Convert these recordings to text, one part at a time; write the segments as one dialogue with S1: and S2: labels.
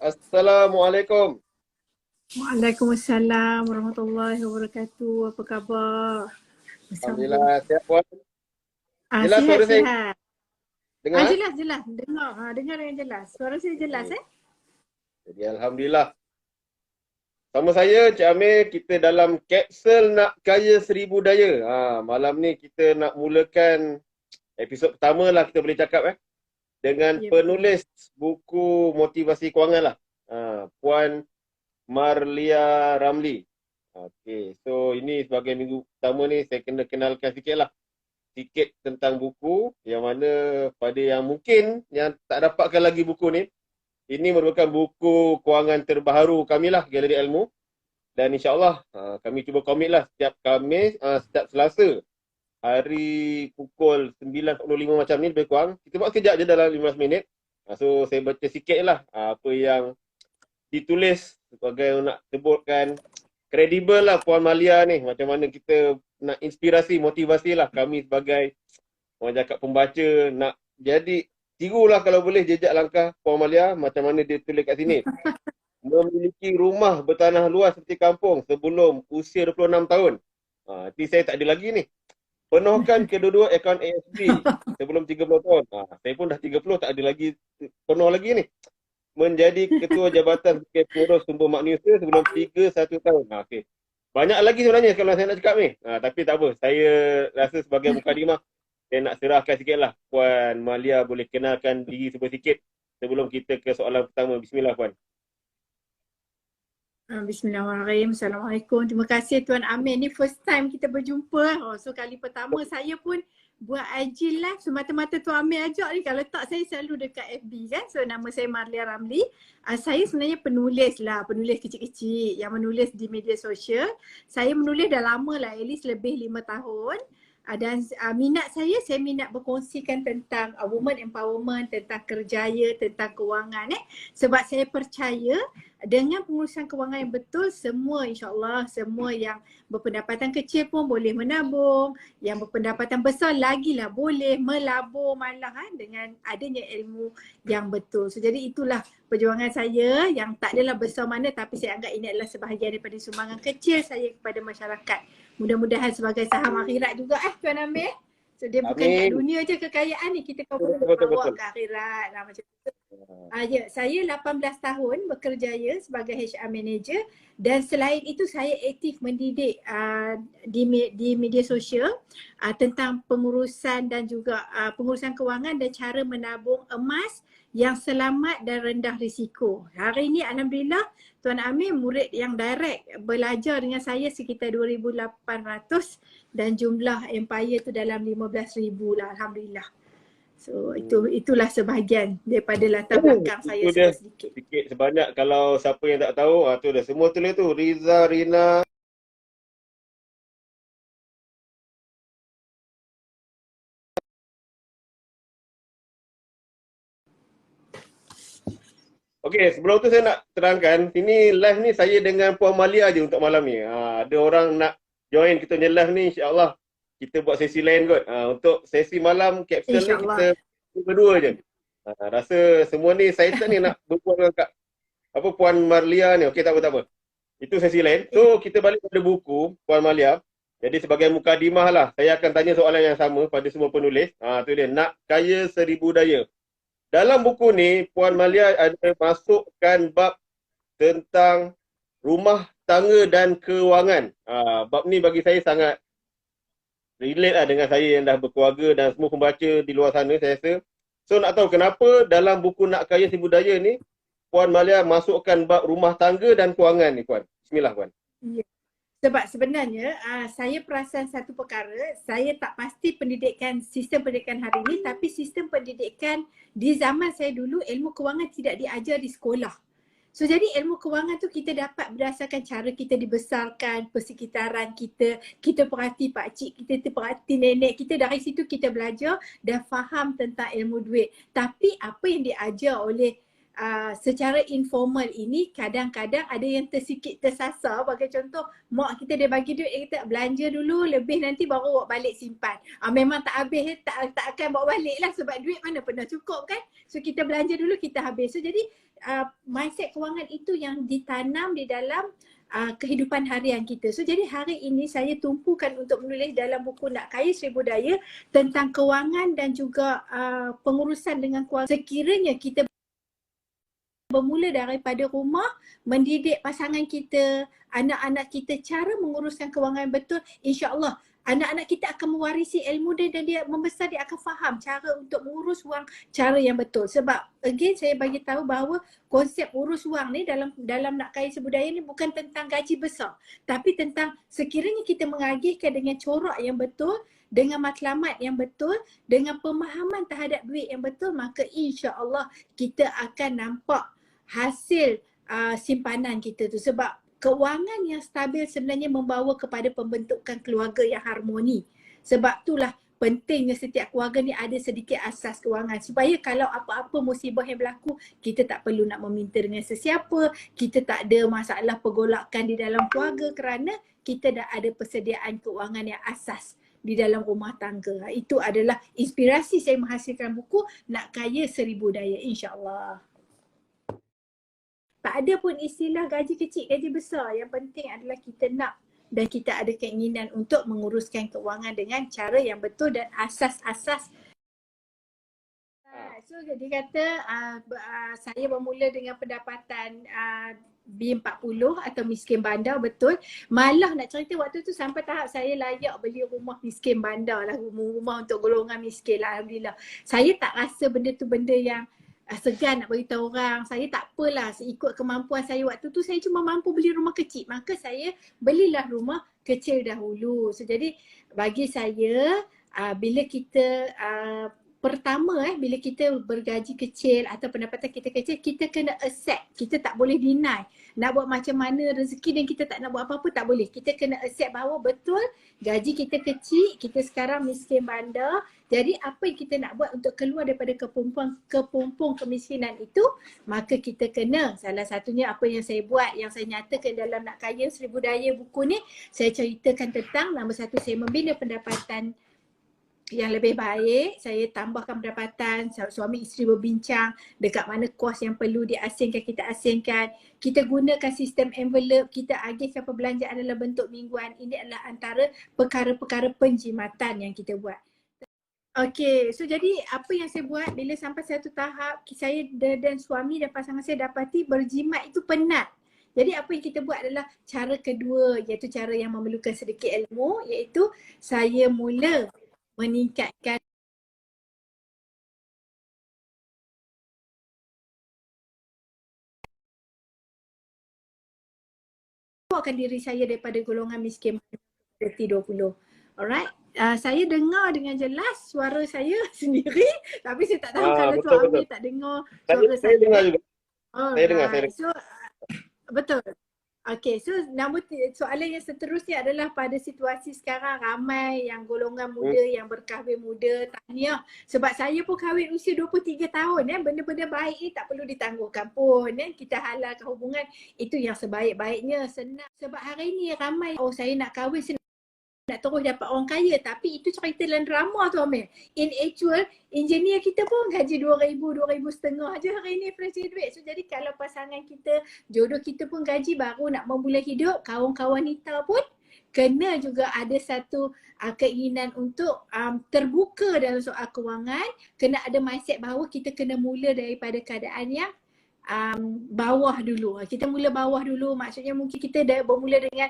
S1: Assalamualaikum.
S2: Waalaikumsalam warahmatullahi wabarakatuh. Apa khabar? Bersambung.
S1: Alhamdulillah, sihat puan. Jelas suara saya
S2: Sihat-sihat.
S1: dengar?
S2: Jelas. Dengar, dengar dengan jelas. Suara saya jelas
S1: Okey.
S2: eh?
S1: Jadi Alhamdulillah. Sama saya, Cik Amir, kita dalam kapsul nak kaya seribu daya. Malam ni kita nak mulakan episod pertama lah kita boleh cakap dengan
S2: Ya betul.
S1: penulis buku motivasi kewangan lah. Puan Marlia Ramli. Okey, so ini sebagai minggu pertama ni saya kena kenalkan sikit lah. Sikit tentang buku yang mana pada yang mungkin yang tak dapatkan lagi buku ni, ini merupakan buku kewangan terbaru kami lah, Galeri Ilmu. Dan insyaAllah kami cuba komit lah setiap Khamis, setiap Selasa hari pukul 9.45 macam ni lebih kurang. Kita buat sekejap je dalam 15 minit. So saya baca sikit lah apa yang ditulis sebagai nak sebutkan kredibel lah Puan Malia ni. Macam mana kita nak inspirasi, motivasi lah kami sebagai orang cakap pembaca nak jadi tirulah kalau boleh jejak langkah Puan Malia macam mana dia tulis kat sini. Memiliki rumah bertanah luas seperti kampung sebelum usia 26 tahun. Nanti saya tak ada lagi ni. Penuhkan kedua-dua akaun AFB sebelum 30 tahun. Saya pun dah 30 tak ada lagi penuh lagi ni. Menjadi ketua jabatan sebagai pengurus sumber manusia sebelum 31 tahun. Okay. Banyak lagi sebenarnya kalau saya nak cakap ni. Tapi tak apa. Saya rasa sebagai mukadimah, saya nak serahkan sikit lah. Puan Malia boleh kenalkan diri sedikit sebelum kita ke soalan pertama. Bismillah Puan.
S2: Bismillahirrahmanirrahim. Assalamualaikum. Terima kasih Tuan Amir. Ni first time kita berjumpa. So kali pertama saya pun buat IG live semata-mata Tuan Amir ajak ni. Kalau tak saya selalu dekat FB kan. So nama saya Marlia Ramli. Saya sebenarnya penulis lah. Penulis kecil-kecil yang menulis di media sosial. Saya menulis dah lama lah. At least lebih 5 tahun. Dan minat saya minat berkongsikan tentang women empowerment, tentang kerjaya, tentang kewangan sebab saya percaya dengan pengurusan kewangan yang betul, semua insyaAllah, semua yang berpendapatan kecil pun boleh menabung, yang berpendapatan besar lagilah boleh melabur malah dengan adanya ilmu yang betul. So jadi itulah perjuangan saya yang tak adalah besar mana, tapi saya anggap ini adalah sebahagian daripada sumbangan kecil saya kepada masyarakat. Mudah-mudahan sebagai saham akhirat juga Tuan Amir. So dia bukan kat
S1: Amin.
S2: dunia je kekayaan ni, kita kau boleh
S1: Betul.
S2: bawa ke akhirat lah macam tu. Saya 18 tahun bekerjaya sebagai HR manager dan selain itu saya aktif mendidik di media sosial tentang pengurusan dan juga pengurusan kewangan dan cara menabung emas yang selamat dan rendah risiko. Hari ini alhamdulillah Tuan Amir murid yang direct belajar dengan saya sekitar 2,800 dan jumlah empire tu dalam 15,000 lah alhamdulillah. So itulah sebahagian daripada latar belakang saya
S1: Itu dia
S2: sedikit.
S1: sikit sebanyak kalau siapa yang tak tahu tu dah semua tulis tu Riza Rina. Okey, sebelum tu saya nak terangkan sini live ni saya dengan Puan Malia je untuk malam ni. Ada orang nak join kita punya live ni, insya-Allah kita buat sesi lain kot. Untuk sesi malam kapsul ni
S2: InsyaAllah.
S1: kita berdua je. Rasa semua ni saya tak ni nak berbual dengan Kak Puan Marlia ni. Okey, tak apa. Itu sesi lain. So kita balik pada buku Puan Malia. Jadi sebagai mukadimah lah, saya akan tanya soalan yang sama pada semua penulis. Tu dia, nak kaya seribu daya. Dalam buku ni, Puan Malia ada masukkan bab tentang rumah tangga dan kewangan. Bab ni bagi saya sangat relate lah dengan saya yang dah berkeluarga dan semua pembaca di luar sana, saya rasa. So nak tahu kenapa dalam buku Nak Kaya Seribu Daya ni, Puan Malia masukkan bab rumah tangga dan kewangan ni, Puan. Bismillah, Puan.
S2: Ya. Sebab sebenarnya saya perasan satu perkara, saya tak pasti sistem pendidikan hari ini, tapi sistem pendidikan di zaman saya dulu ilmu kewangan tidak diajar di sekolah. So jadi ilmu kewangan tu kita dapat berdasarkan cara kita dibesarkan, persekitaran kita, kita perhati pakcik kita perhati nenek kita, dari situ kita belajar dan faham tentang ilmu duit. Tapi apa yang diajar oleh secara informal ini kadang-kadang ada yang tersikit tersasar. Bagi contoh, mak kita dia bagi duit, kita belanja dulu, lebih nanti baru bawa balik simpan. Memang tak habis, tak akan bawa balik lah sebab duit mana pernah cukup kan. So kita belanja dulu, kita habis. So jadi mindset kewangan itu yang ditanam di dalam kehidupan harian kita. So jadi hari ini saya tumpukan untuk menulis dalam buku Nak Kaya Seribu Daya tentang kewangan dan juga pengurusan dengan kewangan. Sekiranya kita bermula daripada rumah, mendidik pasangan kita, anak-anak kita cara menguruskan kewangan betul, insya-Allah anak-anak kita akan mewarisi ilmu dia dan dia membesar, dia akan faham cara untuk mengurus wang cara yang betul. Sebab again saya bagi tahu bahawa konsep urus wang ni dalam Nak Kaya Seribu Daya ni bukan tentang gaji besar, tapi tentang sekiranya kita mengagihkan dengan corak yang betul, dengan matlamat yang betul, dengan pemahaman terhadap duit yang betul, maka insya-Allah kita akan nampak hasil simpanan kita tu. Sebab kewangan yang stabil sebenarnya membawa kepada pembentukan keluarga yang harmoni. Sebab itulah pentingnya setiap keluarga ni ada sedikit asas kewangan supaya kalau apa-apa musibah yang berlaku, kita tak perlu nak meminta dengan sesiapa, kita tak ada masalah pergolakan di dalam keluarga kerana kita dah ada persediaan kewangan yang asas di dalam rumah tangga. Itu adalah inspirasi saya menghasilkan buku Nak Kaya Seribu Daya, insya-Allah. Tak ada pun istilah gaji kecil, gaji besar. Yang penting adalah kita nak dan kita ada keinginan untuk menguruskan kewangan dengan cara yang betul dan asas-asas. So dia kata saya bermula dengan pendapatan B40 atau miskin bandar, betul. Malah nak cerita waktu tu sampai tahap saya layak beli rumah miskin bandar lah, rumah untuk golongan miskin lah, alhamdulillah. Saya tak rasa benda tu benda yang segan nak beritahu orang. Saya tak apalah, ikut kemampuan saya waktu tu saya cuma mampu beli rumah kecil, maka saya belilah rumah kecil dahulu. So jadi bagi saya bila kita pertama bila kita bergaji kecil atau pendapatan kita kecil, kita kena accept, kita tak boleh deny. Nak buat macam mana rezeki dan kita tak nak buat apa-apa, tak boleh. Kita kena accept bahawa betul gaji kita kecil, kita sekarang miskin bandar. Jadi apa yang kita nak buat untuk keluar daripada kepompong kemiskinan itu, maka kita kena, salah satunya apa yang saya buat, yang saya nyatakan dalam Nak Kaya Seribu Daya buku ni, saya ceritakan tentang nombor satu, saya membina pendapatan yang lebih baik, saya tambahkan pendapatan, suami isteri berbincang dekat mana kos yang perlu diasingkan, kita asingkan. Kita gunakan sistem envelope, kita agihkan perbelanjaan dalam bentuk mingguan. Ini adalah antara perkara-perkara penjimatan yang kita buat. Okey, so jadi apa yang saya buat bila sampai satu tahap, saya dan suami dan pasangan saya dapati berjimat itu penat. Jadi apa yang kita buat adalah cara kedua, iaitu cara yang memerlukan sedikit ilmu, iaitu saya mula meningkatkan diri saya daripada golongan miskin 20. Alright. Saya dengar dengan jelas suara saya sendiri, tapi saya tak tahu kalau
S1: betul,
S2: Tuan Amir tak dengar suara saya.
S1: Saya dengar juga.
S2: Saya
S1: dengar.
S2: So, betul. Okay, so soalan yang seterusnya adalah pada situasi sekarang ramai yang golongan muda yang berkahwin muda, tahniah. Sebab saya pun kahwin usia 23 tahun, benda-benda baik ni tak perlu ditangguhkan pun, kita halalkan hubungan, itu yang sebaik-baiknya, senang. Sebab hari ni ramai, saya nak kahwin, saya nak terus dapat orang kaya, tapi itu cerita dalam drama tu Amir. In actual, engineer kita pun gaji 2,000 je hari ni fresh graduate. So jadi kalau pasangan kita, jodoh kita pun gaji baru nak memulai hidup, kawan-kawan wanita pun kena juga ada satu keinginan untuk terbuka dalam soal kewangan, kena ada mindset bahawa kita kena mula daripada keadaan yang bawah dulu. Kita mula bawah dulu, maksudnya mungkin kita dah bermula dengan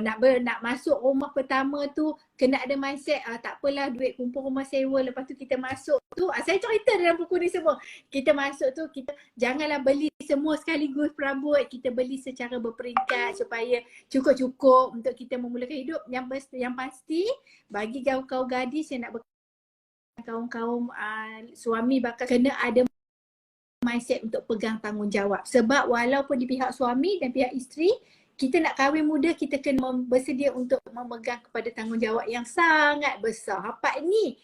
S2: nak masuk rumah pertama tu kena ada mindset tak apalah, duit kumpul rumah sewa, lepas tu kita masuk tu, saya cerita dalam buku ni semua, kita masuk tu, kita janganlah beli semua sekaligus perabot, kita beli secara berperingkat supaya cukup-cukup untuk kita memulakan hidup. Yang pasti bagi kaum-kaum gadis yang nak kaum-kaum suami bakal kena ada mindset untuk pegang tanggungjawab. Sebab walaupun di pihak suami dan pihak isteri, kita nak kahwin muda, kita kena bersedia untuk memegang kepada tanggungjawab yang sangat besar. Pak ni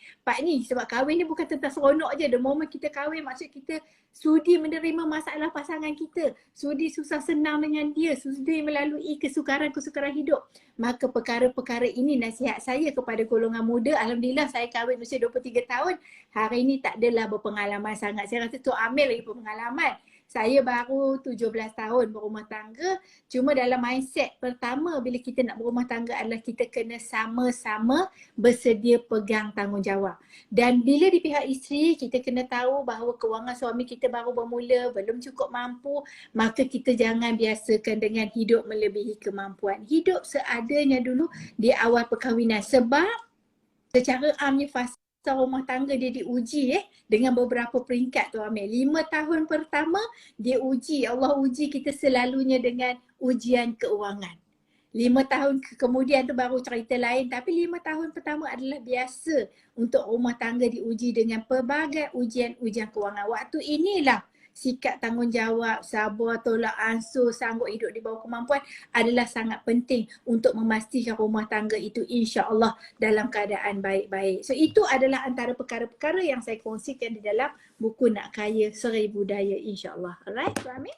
S2: sebab kahwin ni bukan tentang seronok je. The moment kita kahwin maksud kita sudi menerima masalah pasangan kita, sudi susah senang dengan dia, sudi melalui kesukaran-kesukaran hidup. Maka perkara-perkara ini nasihat saya kepada golongan muda. Alhamdulillah saya kahwin usia 23 tahun. Hari ini tak adalah berpengalaman sangat. Saya rasa Tok Amir lagi berpengalaman. Saya baru 17 tahun berumah tangga. Cuma dalam mindset pertama bila kita nak berumah tangga adalah kita kena sama-sama bersedia pegang tanggungjawab. Dan bila di pihak isteri, kita kena tahu bahawa kewangan suami kita baru bermula, belum cukup mampu, maka kita jangan biasakan dengan hidup melebihi kemampuan. Hidup seadanya dulu di awal perkahwinan. Sebab secara amnya fasa rumah tangga dia diuji dengan beberapa peringkat tu Amir. 5 tahun pertama dia uji, Allah uji kita selalunya dengan ujian keuangan. 5 tahun kemudian tu baru cerita lain, tapi 5 tahun pertama adalah biasa untuk rumah tangga diuji dengan pelbagai ujian-ujian keuangan. Waktu inilah sikap tanggungjawab, sabar, tolak ansur, sanggup hidup di bawah kemampuan adalah sangat penting untuk memastikan rumah tangga itu insya-Allah dalam keadaan baik-baik. So itu adalah antara perkara-perkara yang saya kongsikan di dalam buku Nak Kaya Seribu Daya insya-Allah. Alright, Tuan Amir?